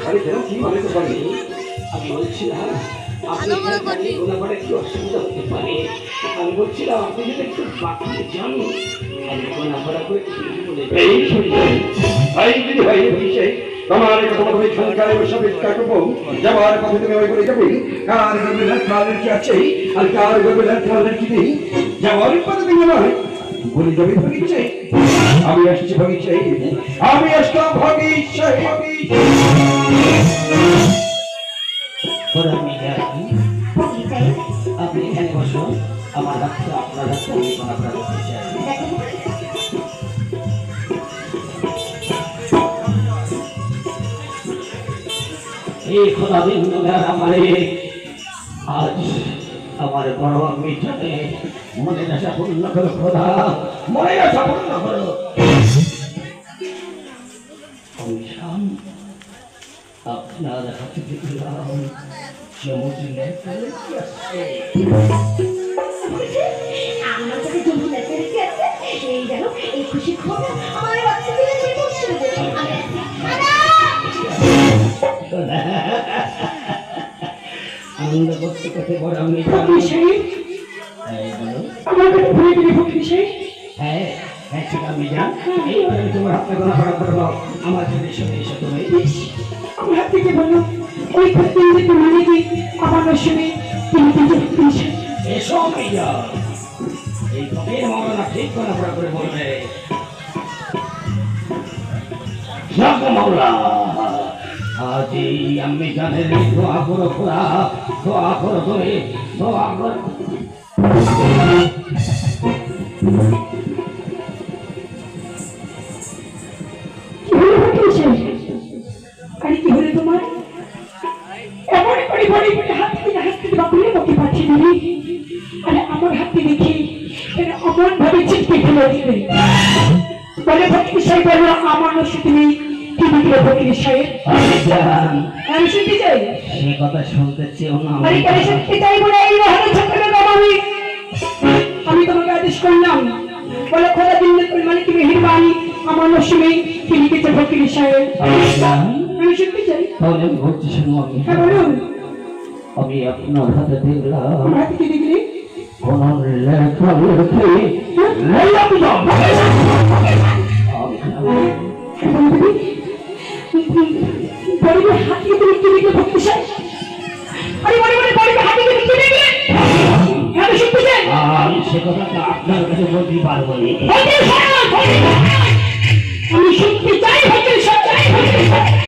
আরে কেন কি বলে তো বলি আমি বলছিলাম আপনি এখানে ওনার একটু অসুবিধা হতে পারে আমি বলছিলাম আপনি যদি একটু বাকি যান আমি ওনার করে বলে এই শুনছেন ভাই যদি ভাই বিষয় তোমার কথা মতো ওই সংখ্যায় সব ইচ্ছা করবো যাবার পথে তুমি ওই করে যাবি কার গর্বে লাল কি আছে আর কার গর্বে লাল কি নেই যাওয়ার পথে তুমি নয় বলি যাবি ভগিছে আমি আসছি ভগিছে আমি আসলাম ভগিছে আপনি এখানে বসুন আমার ডাক্তার আপনার ডাক্তার আমি আপনার করতে চাই এই খোদা দিন আমারে আজ আমার বড় মিঠানে মনে আশা পূর্ণ করো খোদা মনে আশা পূর্ণ করো আপনার হাতে দিলাম সমুদ্রে আমার কাছে জমি লেখা আছে এই জানো এই খুশি খবর আমার বাচ্চা ছেলে ছেলে বসছে আনন্দ করতে করতে বড় আমি আমার কাছে ভুলে গেলে ভক্তি সেই হ্যাঁ হ্যাঁ ঠিক আমি জান এই তোমার হাতে গোনা করা করবো আমার যদি সঙ্গে এসে তুমি আমার হাত থেকে বলো ওই ভক্তি থেকে মানে কি আমার শুনে তিনি কিন্তু এসো মেয়া এই কবির মামলা ঠিক গোনা করা করে বলবে সব মামলা আজি আমি জানে দোয়া করো খোদা দোয়া করো তুমি দোয়া করো আরে কি হলো তোমার এমন করে বড়ি বড়ি হাত থেকে বাপুরে বকে পাচ্ছি দিদি আরে আমার হাতে দেখি এটা অমন ভাবে চিপকে ফেলে দিবে বলে ভক্তি সাহেব বললো আমার নসি তুমি তুমি কি ভক্তি সাহেব আমি শুনতে চাই সে কথা শুনতে চেও না আরে কেন শুনতে চাই বলে এই রহমান ছাত্রের নাম আমি তোমাকে আদেশ করলাম বলে খোদা দিন মানে তুমি হিরবানি আমার নসি তুমি কি ভক্তি সাহেব আমি শুনতে চাই তাহলে আমি বলছি শুনো আমি হ্যাঁ বলুন আমি আপনার হাতে দিলাম আমার হাতে কি দেখলি কোন লেখা লেখে লেলাম বড় হাতে তুমি কি লিখে ভক্তি সাহেব আরে বড় বড় হাতে তুমি কি লিখে আমি শুনতে চাই আমি সে কথাটা আপনার কাছে বলতে পারবো না আমি শুনতে চাই ভক্তি সাহেব